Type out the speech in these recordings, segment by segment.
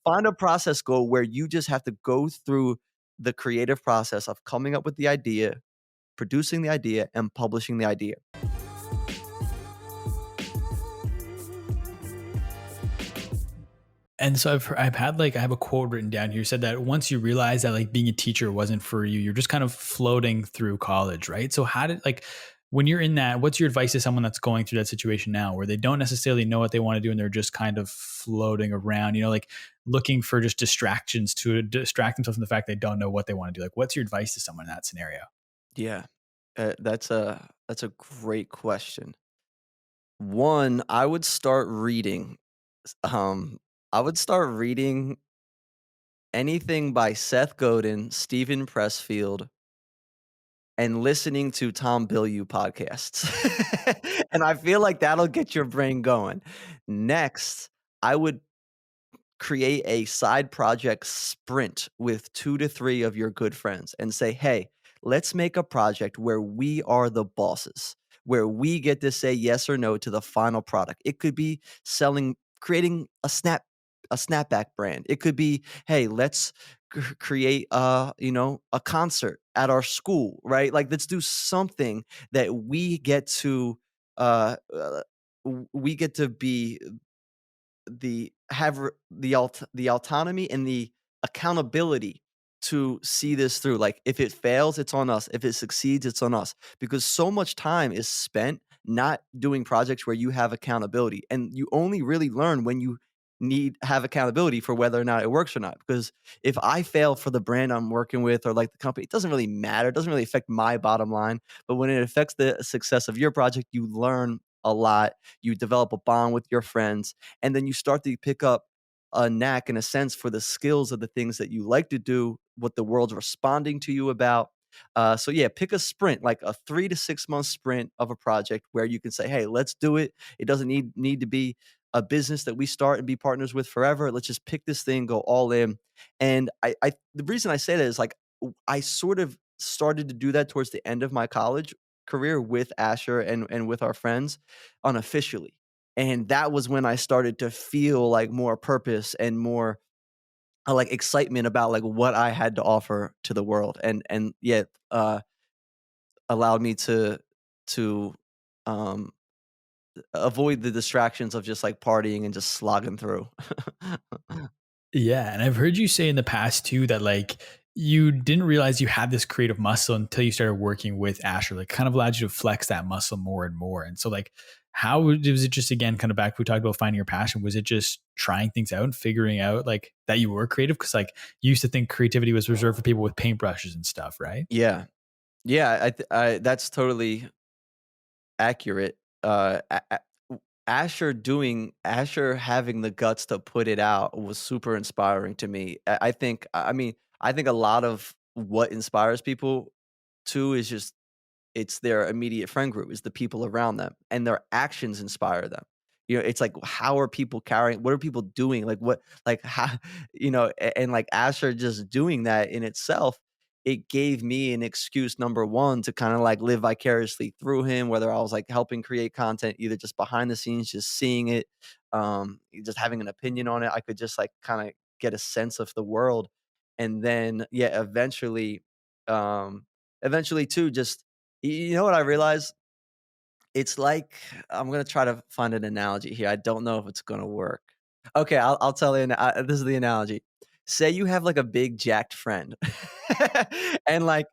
find a process goal where you just have to go through the creative process of coming up with the idea, producing the idea, and publishing the idea. And so I've had like I have a quote written down here. You said that once you realize that like being a teacher wasn't for you, you're just kind of floating through college, right? So how did like when you're in that, what's your advice to someone that's going through that situation now where they don't necessarily know what they want to do and they're just kind of floating around, like looking for just distractions to distract themselves from the fact they don't know what they want to do? Like what's your advice to someone in that scenario? Yeah, that's a great question. One, I would start reading. I would start reading anything by Seth Godin, Stephen Pressfield, and listening to Tom Bilyeu podcasts. And I feel like that'll get your brain going. Next, I would create a side project sprint with 2 to 3 of your good friends and say, "Hey, let's make a project where we are the bosses, where we get to say yes or no to the final product." It could be creating a snapback brand. It could be, "Hey, let's create a concert at our school," right? Like, let's do something that uh, uh, we get to be the autonomy and the accountability to see this through. Like, if it fails, it's on us. If it succeeds, it's on us. Because so much time is spent not doing projects where you have accountability, and you only really learn when you have accountability for whether or not it works or not. Because if I fail for the brand I'm working with or like the company, it doesn't really matter. It doesn't really affect my bottom line. But when it affects the success of your project, you learn a lot. You develop a bond with your friends, and then you start to pick up a knack and a sense for the skills of the things that you like to do, what the world's responding to you about. So yeah, pick a sprint, like a 3 to 6 month sprint of a project where you can say, "Hey, let's do it." It doesn't need to be a business that we start and be partners with forever. Let's just pick this thing, go all in. And I the reason I say that is like I sort of started to do that towards the end of my college career with Asher and with our friends unofficially. And that was when I started to feel like more purpose and more like excitement about like what I had to offer to the world, and yet allowed me to um avoid the distractions of just like partying and just slogging through. Yeah, and I've heard you say in the past too that like you didn't realize you had this creative muscle until you started working with Asher. Like, kind of allowed you to flex that muscle more and more. And so, like, how was it just again kind of back? We talked about finding your passion. Was it just trying things out and figuring out like that you were creative? Because like you used to think creativity was reserved for people with paintbrushes and stuff, right? Yeah. Yeah, that's totally accurate. Asher having the guts to put it out was super inspiring to me. I think a lot of what inspires people too is just it's their immediate friend group, is the people around them, and their actions inspire them. It's like, how are people carrying? What are people doing? Like, what, like, how, and like Asher just doing that in itself, it gave me an excuse, number one, to kind of like live vicariously through him, whether I was like helping create content, either just behind the scenes, just seeing it, just having an opinion on it. I could just like kind of get a sense of the world. And then, yeah, um, eventually too, just, you know what I realized? It's like I'm gonna try to find an analogy here. I don't know if it's gonna work. Okay, I'll tell you. This is the analogy. Say you have like a big jacked friend, and like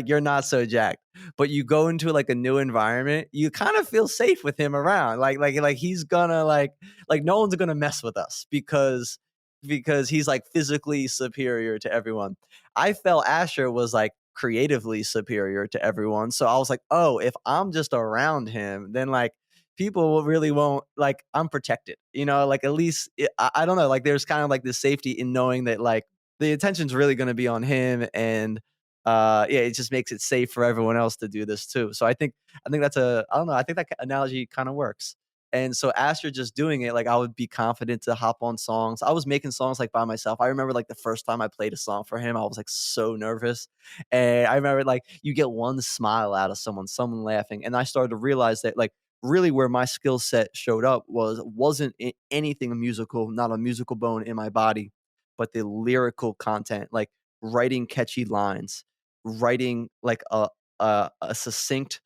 you're not so jacked, but you go into like a new environment. You kind of feel safe with him around. Like he's gonna like no one's gonna mess with us because he's like physically superior to everyone. I felt Asher was like creatively superior to everyone. So I was like, oh, if I'm just around him, then like people really won't, like, I'm protected, like at least I don't know, like there's kind of like this safety in knowing that like the attention's really going to be on him. And yeah, it just makes it safe for everyone else to do this too. So I think that's I don't know, I think that analogy kind of works. And so after just doing it, like I would be confident to hop on songs. I was making songs like by myself. I remember like the first time I played a song for him, I was like so nervous. And I remember like you get one smile out of someone laughing. And I started to realize that like really where my skill set showed up wasn't anything musical, not a musical bone in my body, but the lyrical content, like writing catchy lines, writing like a succinct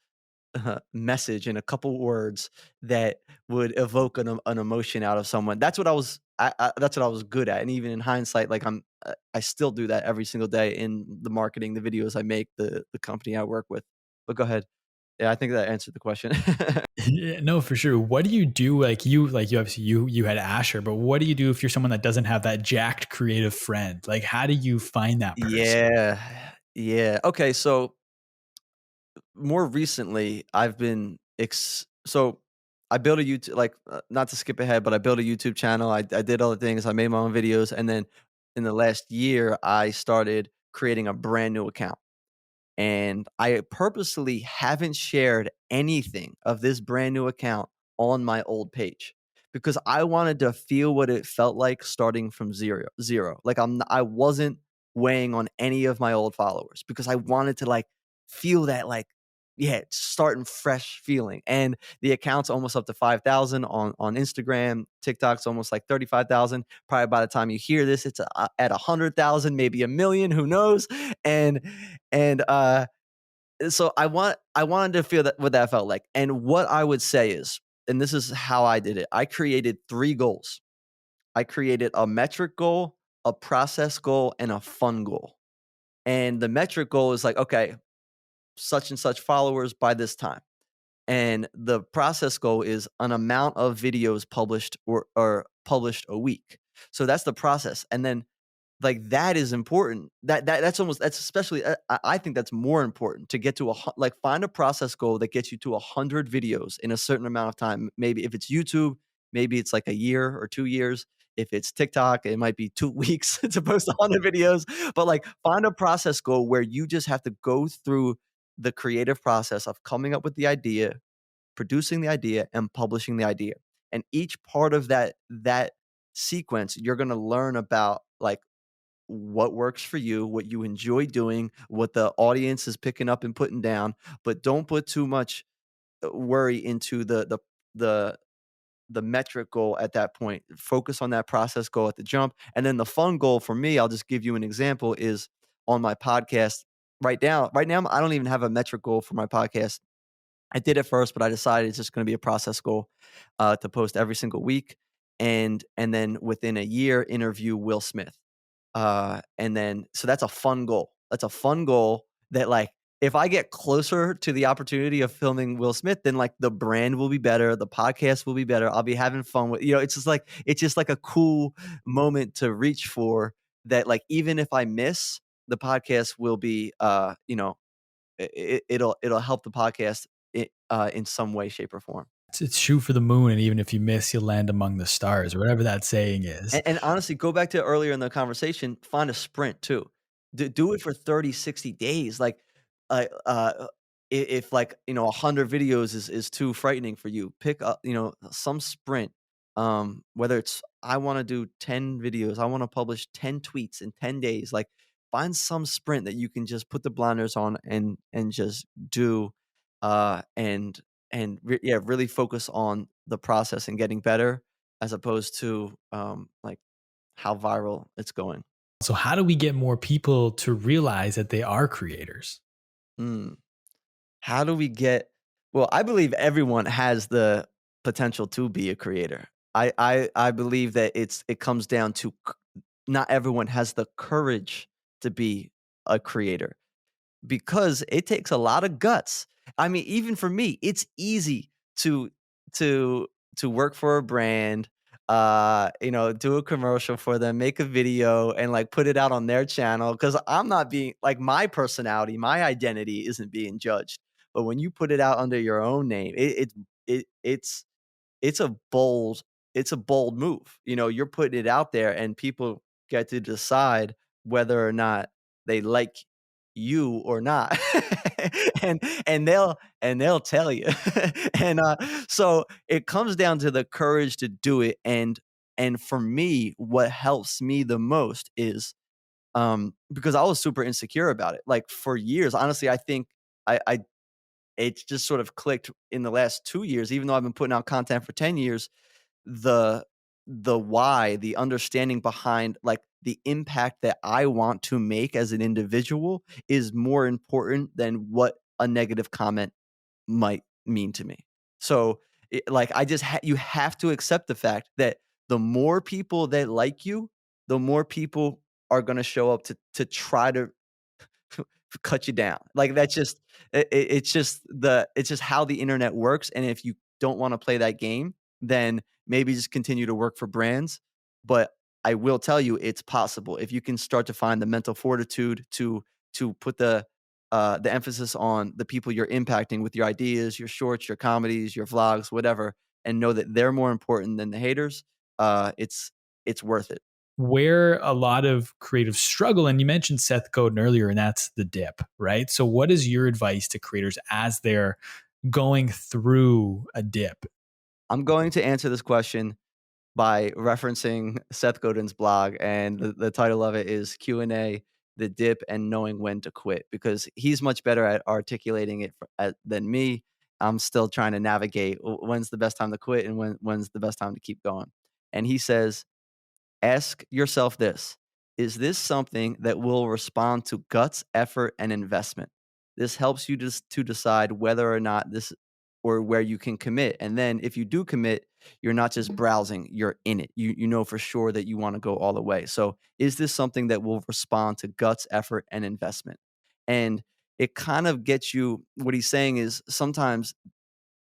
message in a couple words that would evoke an emotion out of someone. That's what that's what I was good at, and even in hindsight, like I still do that every single day in the marketing, the videos I make, the company I work with. But go ahead. Yeah, I think that answered the question. Yeah, no, for sure. What do you do? Like you obviously you had Asher, but what do you do if you're someone that doesn't have that jacked creative friend? Like, how do you find that person? Yeah. Yeah. Okay, so more recently, I've been so I built a YouTube, like, not to skip ahead, but I built a YouTube channel. I did all the things. I made my own videos, and then in the last year, I started creating a brand new account. And I purposely haven't shared anything of this brand new account on my old page because I wanted to feel what it felt like starting from zero. Like I wasn't weighing on any of my old followers because I wanted to like feel that like yeah, starting fresh feeling. And the account's almost up to 5,000 on Instagram. TikTok's almost like 35,000. Probably by the time you hear this, it's at 100,000, maybe a million, who knows? And and so I wanted to feel that what that felt like. And what I would say is, and this is how I did it. I created 3 goals. I created a metric goal, a process goal, and a fun goal. And the metric goal is like, okay, such and such followers by this time. And the process goal is an amount of videos published or published a week. So that's the process. And then like, that is important. That's almost that's especially I think that's more important to get to like, find a process goal that gets you to 100 videos in a certain amount of time. Maybe if it's YouTube, maybe it's like a year or 2 years. If it's TikTok, it might be 2 weeks to post 100 videos. But, like, find a process goal where you just have to go through the creative process of coming up with the idea, producing the idea, and publishing the idea. And each part of that sequence, you're gonna learn about, like, what works for you, what you enjoy doing, what the audience is picking up and putting down, but don't put too much worry into the the metric goal at that point. Focus on that process goal at the jump. And then the fun goal for me, I'll just give you an example, is on my podcast right now, I don't even have a metric goal for my podcast. I did it first, but I decided it's just going to be a process goal to post every single week, and then within a year interview Will Smith. And then so that's a fun goal. That's a fun goal that, like, if I get closer to the opportunity of filming Will Smith, then, like, the brand will be better, the podcast will be better, I'll be having fun with it's just like a cool moment to reach for that, like, even if I miss, the podcast will be, it'll help the podcast in some way, shape, or form. It's shoot for the moon, and even if you miss, you'll land among the stars, or whatever that saying is. And honestly, go back to earlier in the conversation, find a sprint too. Do it for 30, 60 days. Like, if like, 100 videos is too frightening for you, pick up, some sprint. Whether it's I want to do 10 videos, I want to publish 10 tweets in 10 days. Like, find some sprint that you can just put the blinders on and just do, yeah, really focus on the process and getting better as opposed to, like, how viral it's going. So how do we get more people to realize that they are creators? Mm. How do we get well, I believe everyone has the potential to be a creator. I believe that it comes down to not everyone has the courage to be a creator. Because it takes a lot of guts. I mean, even for me, it's easy to to to work for a brand, do a commercial for them, make a video, and like put it out on their channel. Because I'm not being like my personality, my identity isn't being judged. But when you put it out under your own name, it's it's a bold it's a bold move. You're putting it out there and people get to decide whether or not they like you or not. And they'll tell you. So it comes down to the courage to do it. And for me, what helps me the most is because I was super insecure about it. Like, for years, honestly, I think I it's just sort of clicked in the last 2 years, even though I've been putting out content for 10 years, the the why, the understanding behind, like, the impact that I want to make as an individual is more important than what a negative comment might mean to me. So, like, I just you have to accept the fact that the more people that like you, the more people are gonna show up to try to cut you down. Like, that's just it's just how the internet works, and if you don't wanna play that game, then maybe just continue to work for brands, but I will tell you it's possible. If you can start to find the mental fortitude to put the emphasis on the people you're impacting with your ideas, your shorts, your comedies, your vlogs, whatever, and know that they're more important than the haters, it's worth it. Where a lot of creatives struggle, and you mentioned Seth Godin earlier, and that's the dip, right? So, what is your advice to creators as they're going through a dip? I'm going to answer this question by referencing Seth Godin's blog, and the title of it is Q&A, The Dip and Knowing When to Quit, because he's much better at articulating it than me. I'm still trying to navigate when's the best time to quit and when's the best time to keep going. And he says, ask yourself this: is this something that will respond to guts, effort, and investment? This helps you to decide whether or not this or where you can commit. And then if you do commit, you're not just browsing, you're in it. You know for sure that you want to go all the way. So is this something that will respond to guts, effort, and investment? And it kind of gets you, what he's saying is sometimes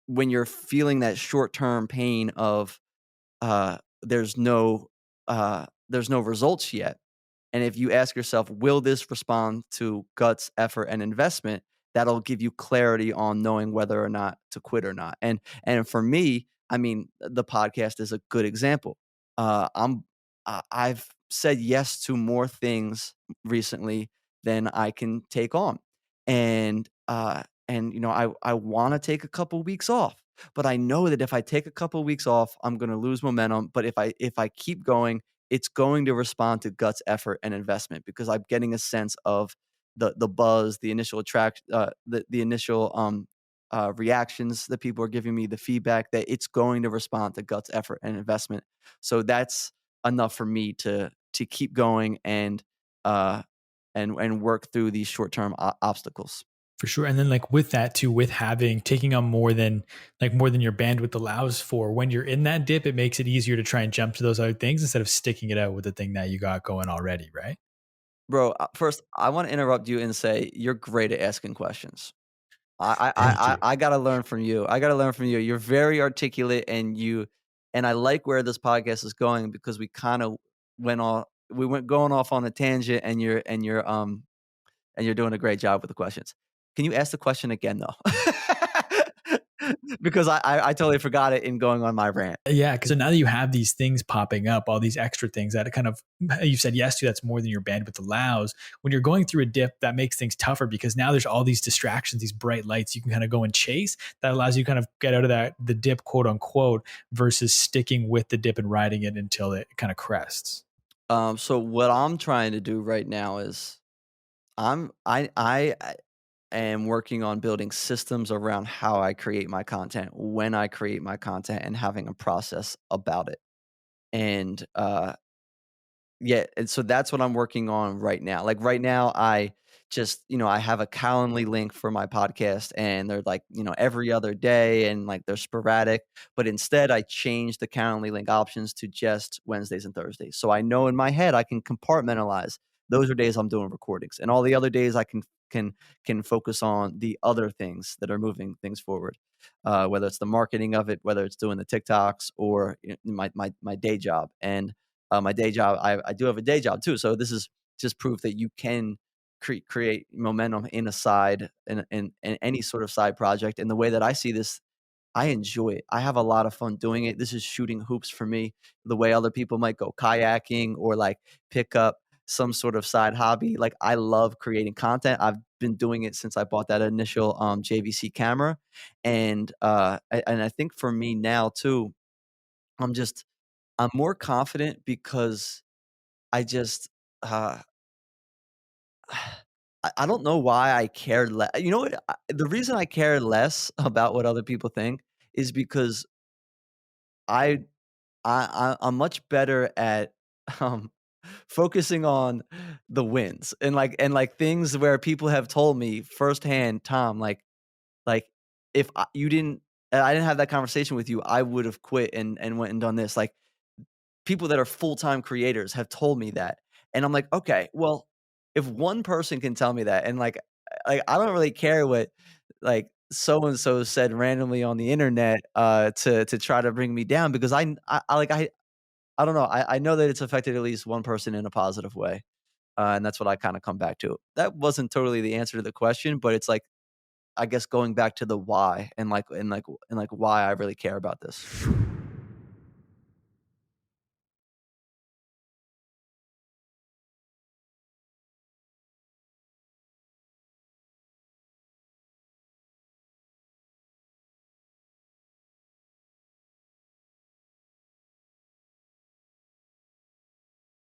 when you're feeling that short-term pain of uh, there's no there's no results yet. And if you ask yourself, will this respond to guts, effort, and investment? That'll give you clarity on knowing whether or not to quit or not. And for me, I mean, the podcast is a good example. I've said yes to more things recently than I can take on, and you know, I want to take a couple weeks off, but I know that if I take a couple weeks off, I'm going to lose momentum. But if I keep going, it's going to respond to guts, effort, and investment because I'm getting a sense of the buzz, the initial the initial reactions that people are giving me, the feedback that it's going to respond to guts, effort, and investment. So that's enough for me to keep going uh and work through these short term obstacles. For sure. And then like with that too, with having taking on more than your bandwidth allows for, when you're in that dip, it makes it easier to try and jump to those other things instead of sticking it out with the thing that you got going already, right? Bro, first, I want to interrupt you and say you're great at asking questions. Thank you. I gotta learn from you. I gotta learn from you. You're very articulate, and I like where this podcast is going because we went going off on a tangent, and you're doing a great job with the questions. Can you ask the question again though? Because I totally forgot it in going on my rant. Yeah, because so now that you have these things popping up, all these extra things that kind of you said yes to, that's more than your bandwidth allows. When you're going through a dip, that makes things tougher because now there's all these distractions, these bright lights you can kind of go and chase. That allows you to kind of get out of that the dip, quote unquote, versus sticking with the dip and riding it until it kind of crests. So what I'm trying to do right now is I am working on building systems around how I create my content, when I create my content, and having a process about it. And yeah, and so that's what I'm working on right now. Like right now, I just, I have a Calendly link for my podcast and they're like, every other day and like they're sporadic. But instead I changed the Calendly link options to just Wednesdays and Thursdays. So I know in my head I can compartmentalize. Those are days I'm doing recordings. And all the other days I can focus on the other things that are moving things forward. Whether it's the marketing of it, whether it's doing the TikToks or my day job. And my day job, I do have a day job too. So this is just proof that you can create momentum in a side in any sort of side project. And the way that I see this, I enjoy it. I have a lot of fun doing it. This is shooting hoops for me. The way other people might go kayaking or like pick up some sort of side hobby. Like I love creating content. I've been doing it since I bought that initial JVC camera, and I think for me now too, I'm just I'm more confident because I just, uh, I don't know why I cared less. You know what? The reason I care less about what other people think is because I I'm much better at, um, focusing on the wins and, like, things where people have told me firsthand, "Tom, like, if you didn't I didn't have that conversation with you, I would've quit and went and done this." Like, people that are full-time creators have told me that, and I'm like, "Okay, well, if one person can tell me that," and, I don't really care what, like, so and so said randomly on the internet, to try to bring me down because I don't know, I know that it's affected at least one person in a positive way, and that's what I kinda come back to. That wasn't totally the answer to the question, but it's like, I guess going back to the why and, why I really care about this.